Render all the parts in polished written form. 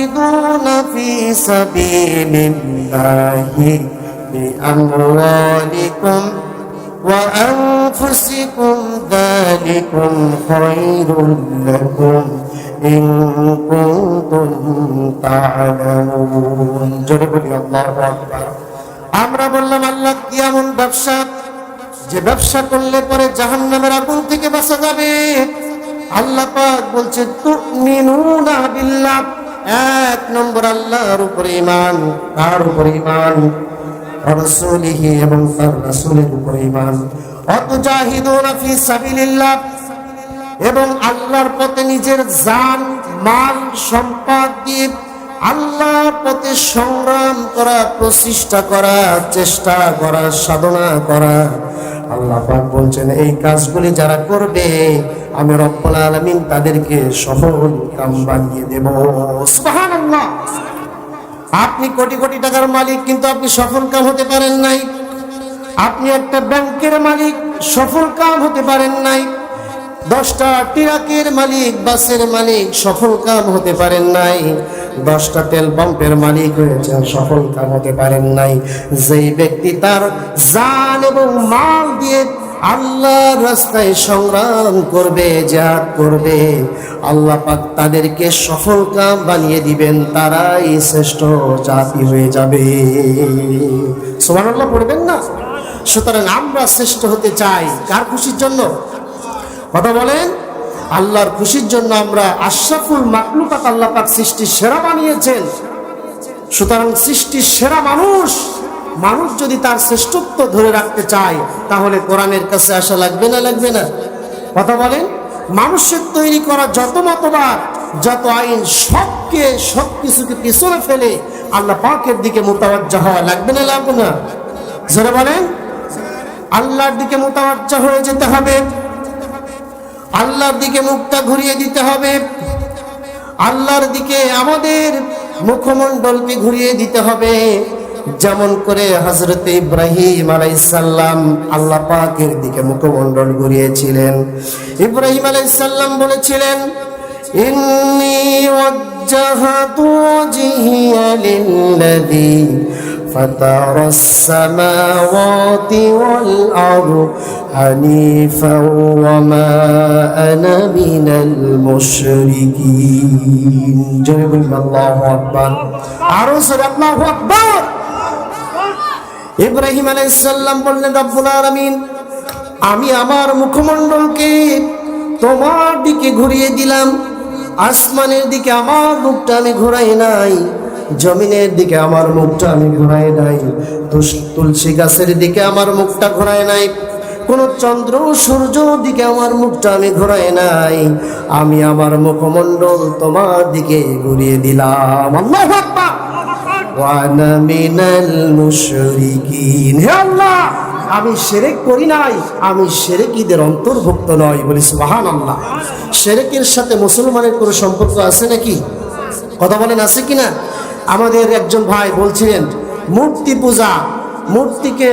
تجاهدون في سبيل الله بأموالكم وأنفسكم ذلكم خير لكم إن كنتم تعلمون جربوا الله أكبر আমরা বললাম আল্লাহ কি এমন ব্যবসা যে ব্যবসা করলে পরে জাহান্নামের আগুন থেকে বাঁচা যাবে আল্লাহ পাক বলছে তুমিনুনা বিল্লাহ এক নম্বর আল্লাহর উপর ঈমান তার উপর ঈমান রাসূলিহি এবং তার রাসূলের উপর ঈমান ওয়াতুজাহিদুনা ফি সাবিলিল্লাহ এবং আল্লাহর পথে নিজের জান মাল সম্পদ দিয়ে আল্লাহর পথে সংগ্রাম করা প্রচেষ্টা করা চেষ্টা করা সাধনা করা আল্লাহ পাক বলছেন এই কাজগুলি যারা করবে আমি রব্বুল আলামিন তাদেরকে সফল কাম বানিয়ে দেব সুবহানাল্লাহ আপনি কোটি কোটি টাকার মালিক কিন্তু আপনি সফল কাম হতে পারেন নাই আপনি একটা ব্যাংকের মালিক সফল কাম হতে পারেন নাই 10টা ট্রাকের মালিক বাসের মালিক সফল কাম হতে পারেন নাই 10টা তেল পাম্পের মালিক হয়েছেন সফল কাম হতে পারেন নাই যেই ব্যক্তি তার জান এবং মাল দিয়ে আল্লাহর রাস্তায় সংগ্রাম করবে জিহাদ করবে আল্লাহ পাক তাদেরকে সফল কাম বানিয়ে দিবেন তারাই শ্রেষ্ঠ জাতি হয়ে যাবে সুবহানাল্লাহ পড়বেন না সুতরাং আমরা শ্রেষ্ঠ হতে চাই কার খুশির জন্য কথা বলেন আল্লাহর খুশির জন্য আমরা আশরাফুল মাখলুকাত আল্লাহ পাক সৃষ্টির সেরা বানিয়েছেন সুতরাং সৃষ্টির সেরা মানুষ যদি তার শ্রেষ্ঠত্ব ধরে রাখতে চায় তাহলে কোরআনের কাছে আসা লাগবে না কথা বলেন মানুষের তৈরি করা যত মতবাদ যত আইন সবকিছুকে পিছনে ফেলে আল্লাহ পাকের দিকে মুতাওয়াজ্জা হওয়া লাগবে না জোরে বলেন আল্লাহর দিকে মুতাওয়াজ্জা হয়ে যেতে হবে আল্লাহর দিকে মুখটা ঘুরিয়ে দিতে হবে আল্লাহর দিকে আমাদের মুখমণ্ডলকে ঘুরিয়ে দিতে হবে যেমন করে হযরত ইব্রাহিম আলাইহিস সালাম আল্লাহ পাকের দিকে মুখমণ্ডল ঘুরিয়েছিলেন ইব্রাহিম আলাইহিস সালাম বলেছিলেন ইন্নী ওয়াজ্জাহতু ওয়াজহিয়া লিল্লাযী ফাতারাস সামাওয়াতি ওয়াল আরদ হানিফা ওয়া মা আনা মিনাল মুশরিকিন জয় বলি আল্লাহু আকবার আরো জোরে আল্লাহু আকবার ইব্রাহিম আলাইহিস সালাম বললেন রব্বুল আলামিন আমি আমার মুখমণ্ডলকে তোমার দিকে ঘুরিয়ে দিলাম আসমানের দিকে আমার মুখটা আমি ঘোরাই নাই জমিনের দিকে আমার মুখটা আমি ঘোরাই নাই তুলসী গাছের দিকে আমার মুখটা ঘোরাই নাই কোন চন্দ্র সূর্য দিকে আমার মুখটা আমি ঘোরাই নাই আমি আমার মুখমণ্ডল তোমার দিকে ঘুরিয়ে দিলাম আল্লাহু আকবার ওয়া আনা মিনাল মুশরিকিন হে আল্লাহ আমি শিরক করি নাই আমি শিরকীদের অন্তর্ভুক্ত নই বলি সুবহানাল্লাহ শিরকের সাথে মুসলমানের কোনো সম্পর্ক আছে নাকি কথা বলেন আছে কিনা আমাদের একজন ভাই বলছিলেন মূর্তি পূজা মূর্তিকে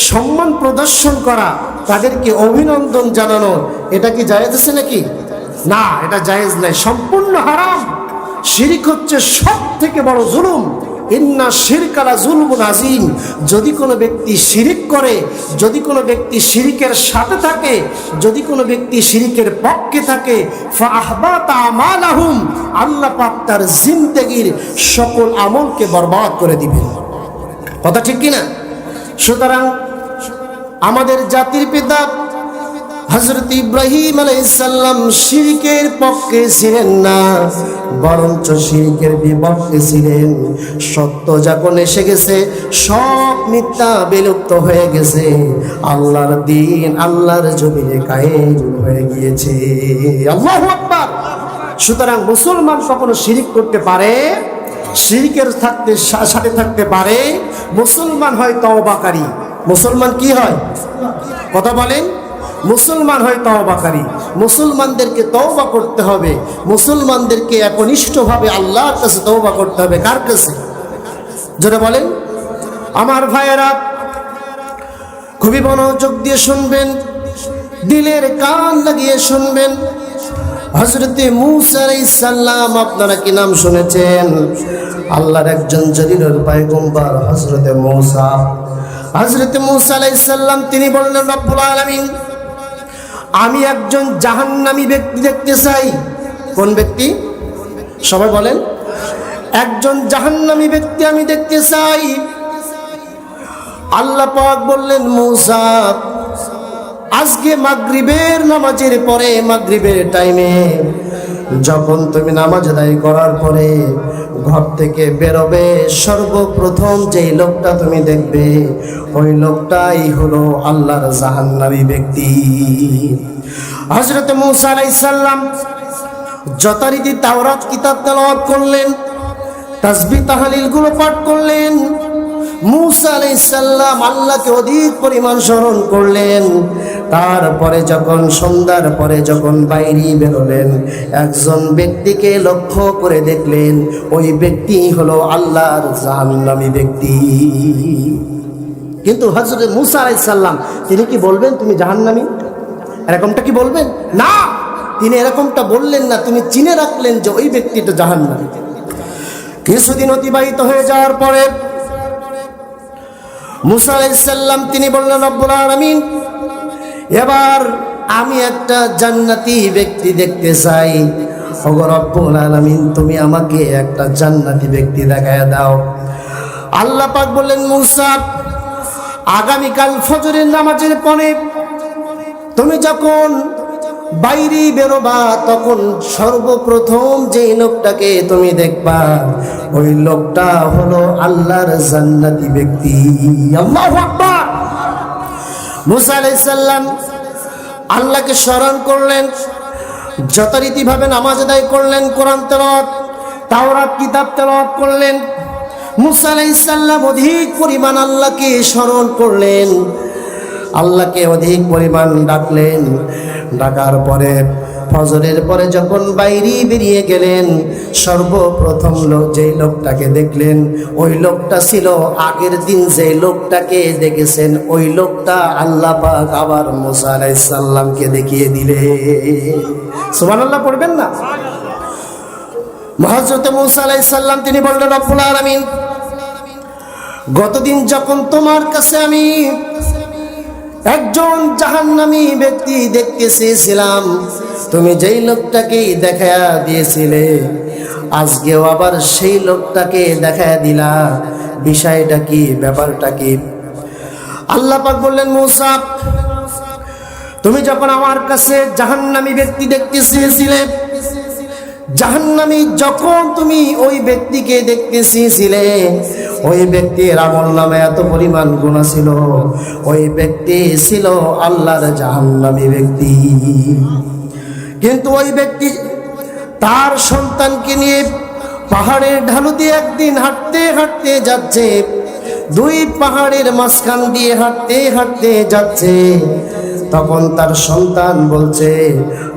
সম্মান প্রদর্শন করা তাদেরকে অভিনন্দন জানানো এটা কি জায়েজ আছে নাকি না এটা জায়েজ নাই সম্পূর্ণ হারাম শিরক হচ্ছে সবথেকে বড় জুলুম ইন্না শিরকা লা যুলমুন আযীম যদি কোনো ব্যক্তি শিরক করে যদি কোনো ব্যক্তি শিরকের সাথে থাকে যদি কোনো ব্যক্তি শিরকের পক্ষে থাকে ফাআহবাতা আমালাহুম আল্লাহ পাক তার জিন্দেগীর সকল আমলকে বরবাদ করে দিবেন কথা ঠিক কি না সুতরাং আমাদের জাতির পিতা হযরত ইব্রাহিম আলাইহিস সালাম শিরকের পক্ষে ছিলেন না বরঞ্চ শিরকের বিপক্ষে ছিলেন সত্য যখন এসে গেছে সব মিথ্যা বিলুপ্ত হয়ে গেছে আল্লাহর দ্বীন আল্লাহর জমিনে কায়েম হয়ে গিয়েছে আল্লাহু আকবার সুতরাং মুসলমান কখনো শিরক করতে পারে শিরকের সাথে থাকতে পারে মুসলমান হয় তওবাকারী মুসলমান কি হয় কথা বলেন মুসলমান হয় তওবাকারী মুসলমানদেরকে তওবা করতে হবে মুসলমানদেরকে একনিষ্ঠভাবে আল্লাহর কাছে তওবা করতে হবে কার কাছে জোরে বলেন আমার ভাইয়েরা খুবই মনোযোগ দিয়ে শুনবেন দিলের কান লাগিয়ে শুনবেন হযরতে মূসা আলাইহিস সালাম, আপনারা কি নাম শুনেছেন? আল্লাহর একজন জলিলুল পয়গম্বর হযরতে মূসা। হযরতে মূসা আলাইহিস সালাম তিনি বললেন, রব্বুল আলামিন, আমি একজন জাহান্নামী ব্যক্তি দেখতে চাই। কোন ব্যক্তি? সবাই বলেন, একজন জাহান্নামী ব্যক্তি আমি দেখতে চাই। আল্লাহ পাক বললেন, মূসা, আজকে মাগরিবের নামাজের পরে, মাগরিবের টাইমে যখন তুমি নামাজ আদায় করার পরে ঘর থেকে বেরোবে, সর্বপ্রথম যেই লোকটা তুমি দেখবে ওই লোকটাই হলো আল্লাহর জাহান্নামী ব্যক্তি। হযরত মূসা আলাইহিস সালাম যথারীতি তাওরাত কিতাব তেলাওয়াত করলেন, তাসবিহ তাহলিল গুলো পাঠ করলেন। মূসা আলাইহিস সালাম আল্লাহকে অধিক পরিমাণ স্মরণ করলেন। তারপরে যখন সন্ধ্যার পরে যখন বাইরে বেরোলেন, একজন ব্যক্তিকে লক্ষ্য করে দেখলেন, ওই ব্যক্তি হলো আল্লাহর জাহান্নামী ব্যক্তি। কিন্তু হযরত মূসা আলাইহিস সালাম তিনি কি বলবেন তুমি জাহান্নামী? এরকমটা কি বলবেন? না, তিনি এরকমটা বললেন না, তিনি চিনে রাখলেন যে ওই ব্যক্তিটা জাহান্নামী। কিছুদিন অতিবাহিত হয়ে যাওয়ার পরে মূসা আলাইহিস সালাম তিনি বললেন, রব্বুল আলামিন, এবার আমি একটা জান্নাতি ব্যক্তি দেখতে চাই। ওগো রব্বুল আলামিন, তুমি আমাকে একটা জান্নাতি ব্যক্তি দেখায় দাও। আল্লাহ পাক বললেন, মূসা, আগামীকাল ফজরের নামাজের পরে তুমি যখন বাইরে বেরোবা, তখন সর্বপ্রথম যে লোকটাকে তুমি দেখবা ওই লোকটা হলো আল্লাহর জান্নাতি ব্যক্তি। আল্লাহু আকবার। মূসা আলাইহিস সালাম আল্লাহকে স্মরণ করলেন, যথারীতিভাবে নামাজ আদায় করলেন, কোরআন তেলাওয়াত, তাওরাত কিতাব তেলাওয়াত করলেন। মূসা আলাইহিস সালাম অধিক পরিমাণ আল্লাহকে স্মরণ করলেন, আল্লাহকে অধিক পরিমাণ ডাকলেন। ডাকার পরে ফজরের পরে যখন বাইরে বেরিয়ে গেলেন, সর্বপ্রথম যেই লোকটাকে দেখলেন ওই লোকটা ছিল আগের দিন যে লোকটাকে দেখেছেন, ওই লোকটা আল্লাহ পাক আবার মূসা আলাইহিস সালামকে দেখিয়ে দিলেন। সুবহানাল্লাহ পড়বেন না? হযরত মূসা আলাইহিস সালাম তিনি বললেন, রব্বুল আলামিন, গতদিন যখন তোমার কাছে আমি একজন জাহান্নামী ব্যক্তি দেখতে চেয়েছিলাম, তুমি যেই লোকটাকে দেখায়া দিয়েছিলে, আজকেও আবার সেই লোকটাকে দেখায়া দিলা। বিষয়টা কি? ব্যাপারটা কি? আল্লাহ পাক বললেন, মূসা, তুমি যখন আমার কাছে জাহান্নামী ব্যক্তি দেখতে চেয়েছিলে, জাহান্নামী যখন তুমি ওই ব্যক্তিকে দেখতে চেয়েছিলে, ওই ব্যক্তির আমল নামে এত পরিমাণ গুনাহ ছিল, ওই ব্যক্তি ছিল আল্লাহর জাহান্নামী ব্যক্তি। কিন্তু ওই ব্যক্তি তার সন্তানকে নিয়ে পাহাড়ের ঢালু দিয়ে একদিন হাঁটতে হাঁটতে যাচ্ছে, দুই পাহাড়ের মাঝখান দিয়ে হাঁটতে হাঁটতে যাচ্ছে। তখন তার সন্তান বলছে,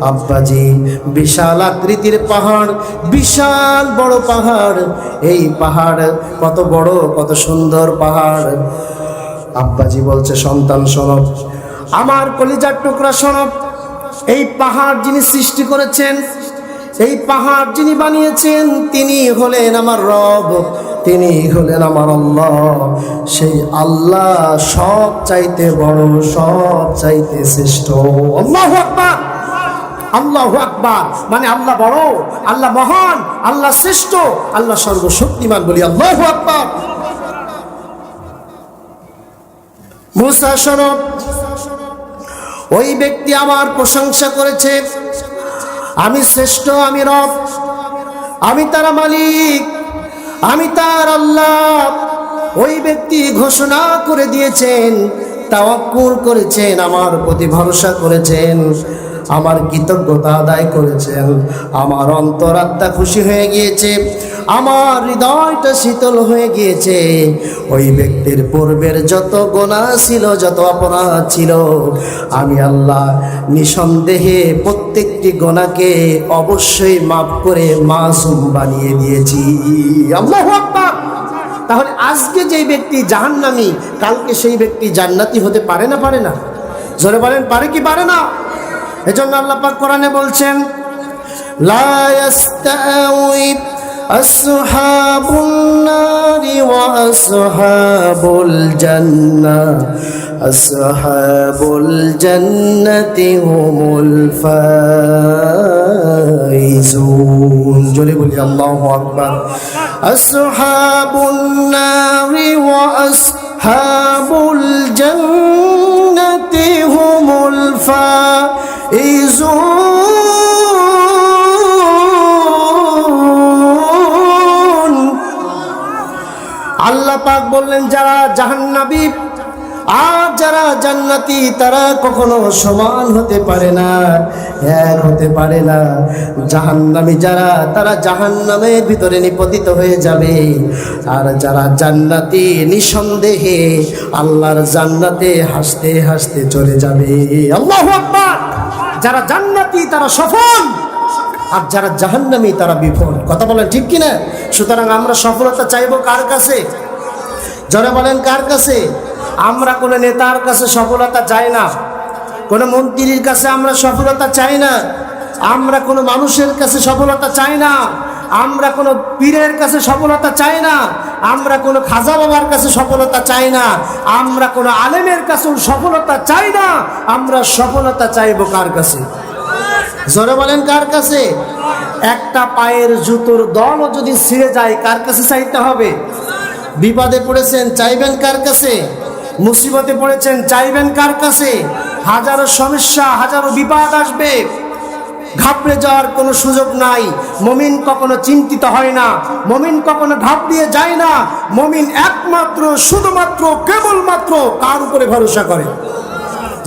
আব্বাজি, বিশাল আকৃতির পাহাড়, বিশাল বড় পাহাড়, এই পাহাড় কত বড়, কত সুন্দর পাহাড়। আব্বাজি বলছে, সন্তান শোনো, আমার কলিজার টুকরা শোনো, এই পাহাড় যিনি সৃষ্টি করেছেন, এই পাহাড় যিনি বানিয়েছেন, তিনি হলেন আমার রব, তিনি হলেন আমার আল্লাহ। সেই আল্লাহ সব চাইতে বড়, সব চাইতে শ্রেষ্ঠ। আল্লাহু আকবার, আল্লাহু আকবার। মানে আল্লাহ বড়, আল্লাহ মহান, আল্লাহ শ্রেষ্ঠ, আল্লাহ সর্বশক্তিমান। বলি আল্লাহু আকবার। মূসা শোনো, ওই ব্যক্তি আমার প্রশংসা করেছে, আমি শ্রেষ্ঠ, আমি রব, আমি তার মালিক, আমি তার আল্লাহ। ওই ব্যক্তি ঘোষণা করে দিয়েছেন, তাওয়াক্কুল করেছেন, আমার প্রতি ভরসা করেছেন, আমার কৃতজ্ঞতা আদায় করেছেন। আমার অন্তরাত্মা খুশি হয়ে গিয়েছে, আমার হৃদয়টা শীতল হয়ে গিয়েছে। ওই ব্যক্তির পূর্বের যত গুনাহ ছিল, যত অপরাধ ছিল, আমি আল্লাহ নিঃসন্দেহে প্রত্যেকটি গুনাহকে অবশ্যই মাফ করে মাসুম বানিয়ে দিয়েছি। আল্লাহু আকবার। তাহলে আজকে যেই ব্যক্তি জাহান্নামী, কালকে সেই ব্যক্তি জান্নাতি হতে পারে না? পারে না? জোরে বলেন, পারে কি পারে না? এজন্য আল্লাহ পাক কোরআনে বলছেন, লা ইয়াস্তাউই আসহাবুন নারি ওয়া আসহাবুল জান্নাহ আসহাবুল জান্নাতি হুমুল ফাইজুন। জোরে বলি আল্লাহু আকবার। আসহাবুন নারি ওয়া আসহাবুল জান্নাতি হুমুল ফাইজুন। আল্লাহ পাক বললেন যারা জাহান্নামী আর যারা জান্নাতি তারা কখনো সমান হতে পারে না, এক হতে পারে না। জাহান্নামী যারা তারা জাহান্নামের ভিতরে নিপতিত হয়ে যাবে, আর যারা জান্নাতি নিঃসন্দেহে আল্লাহর জান্নাতে হাসতে হাসতে চলে যাবে। আল্লাহু আকবার। যারা জান্নাতি তারা সফল, আর যারা জাহান্নামী তারা বিফল। কথা বলেন ঠিক কিনা? সুতরাং আমরা সফলতা চাইবো কার কাছে? যারা বলেন কার কাছে? আমরা কোনো নেতার কাছে সফলতা চাই না, কোনো মন্ত্রীর কাছে আমরা সফলতা চাই না, আমরা কোনো মানুষের কাছে সফলতা চাই না, আমরা কোনো পীরের কাছে সফলতা চাই না, আমরা কোনো খাজা বাবার কাছে সফলতা চাই না, আমরা কোনো আলেমের কাছেও সফলতা চাই না। আমরা সফলতা চাইবো কার কাছে? জোরে বলেন কার কাছে? একটা পায়ের জুতোর দলও যদি ছিঁড়ে যায় কার কাছে চাইতে হবে? বিপদে পড়েছেন চাইবেন কার কাছে? মুসিবতে পড়েছেন চাইবেন কার কাছে? হাজারো সমস্যা হাজারো বিপদ আসবে, ঘাবড়ে যাওয়ার কোনো সুযোগ নাই। মুমিন কখনো চিন্তিত হয় না, মুমিন কখনো ঘাবড়িয়ে যায় না। মুমিন একমাত্র শুধুমাত্র কেবলমাত্র কার উপরে ভরসা করে?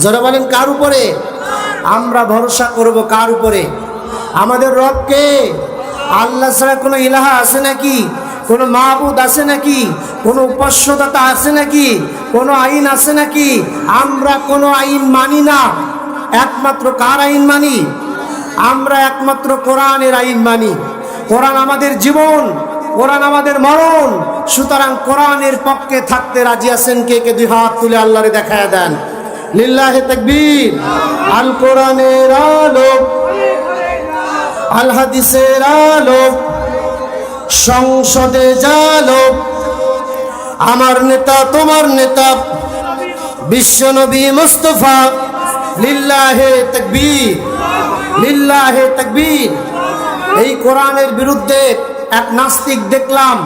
যারা বলেন কার উপরে? আমরা ভরসা করব কার উপরে? আমাদের রবকে। আল্লাহ ছাড়া কোনো ইলাহা আছে নাকি? কোনো মাবুদ আছে নাকি? কোনো উপাস্যদাতা আছে নাকি? কোনো আইন আছে নাকি? আমরা কোনো আইন মানি না। একমাত্র কার আইন মানি? আমরা একমাত্র কোরআনের আইন মানি। কোরআন আমাদের জীবন, কোরআন আমাদের মরণ। সুতরাং কোরআনের পক্ষে থাকতে রাজি আছেন কে কে? দুই হাত তুলে আল্লাহরে দেখায়া দেন। লিল্লাহি তাকবীর। আল কোরআনের আলো, আল হাদিসের আলো, সংসদে জালো, আমার নেতা তোমার নেতা বিশ্বনবী মুস্তাফা। লিল্লাহি তাকবীর, লিল্লাহি তাকবীর। এই কোরআনের বিরুদ্ধে এক নাস্তিক দেখলাম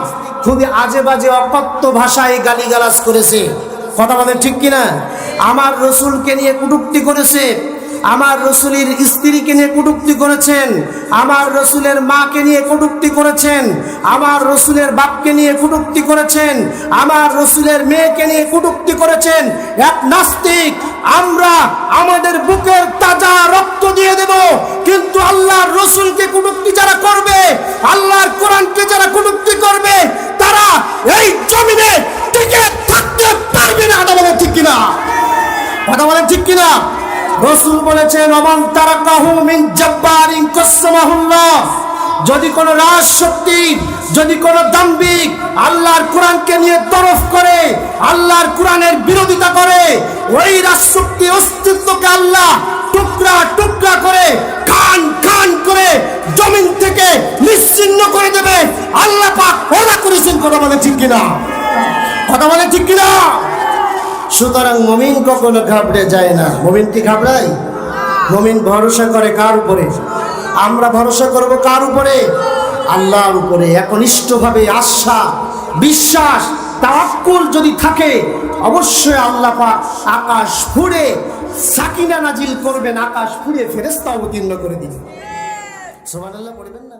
খুবই আজে বাজে অকথ্য ভাষায় গালিগালাজ করেছে। কথা বলেন ঠিক কিনা? আমার রসুলকে নিয়ে কটূক্তি করেছে, আমার রসুলের স্ত্রীকে নিয়ে কটূক্তি করেছেন, আমার রসুলের মাকে নিয়ে কটূক্তি করেছেন, আমার রসুলের বাপকে নিয়ে কটূক্তি করেছেন, আমার রসুলের মেয়েকে নিয়ে কটূক্তি করেছেন। এক নাস্তিক। আমরা আমাদের বুকের তাজা রক্ত দিয়ে দেব, কিন্তু আল্লাহর রসুলকে কটূক্তি যারা করবে, আল্লাহর কোরআনকে যারা কটূক্তি করবে, তারা এই জমিনে টিকে থাকতে পারবে না। কথা বলেন ঠিক কিনা? কথা বলেন ঠিক কিনা? রাসূল বলেছেন ওমান তারাকাহু মিন জাব্বারিন কাসসামাহুল্লাহ। যদি কোনো রাজশক্তি, যদি কোনো দাম্ভিক আল্লাহর কোরআনকে নিয়ে তরফ করে, আল্লাহর কোরআনের বিরোধিতা করে, ওই রাজশক্তি অস্তিত্বকে আল্লাহ টুকরা টুকরা করে খান খান করে জমিন থেকে নিশ্চিহ্ন করে দেবে। আল্লাহ পাক ওয়াদা করেছেন। কথা বলে ঠিক কিনা? কথা বলে ঠিক কিনা? সুতরাং মুমিন কখনো ঘাবড়ে যায় না। মুমিন কি ঘাবড়ায়? মুমিন ভরসা করে কার উপরে? আমরা ভরসা করব কার উপরে? আল্লাহর উপরে। একনিষ্ঠভাবে আশা, বিশ্বাস, তাওয়াক্কুল যদি থাকে, অবশ্যই আল্লাহ পাক আকাশ ফুঁড়ে সাকিনা নাজিল করবেন, আকাশ ফুঁড়ে ফেরেশতা অবতীর্ণ করে দিবেন। সুবহানাল্লাহ পড়বেন না?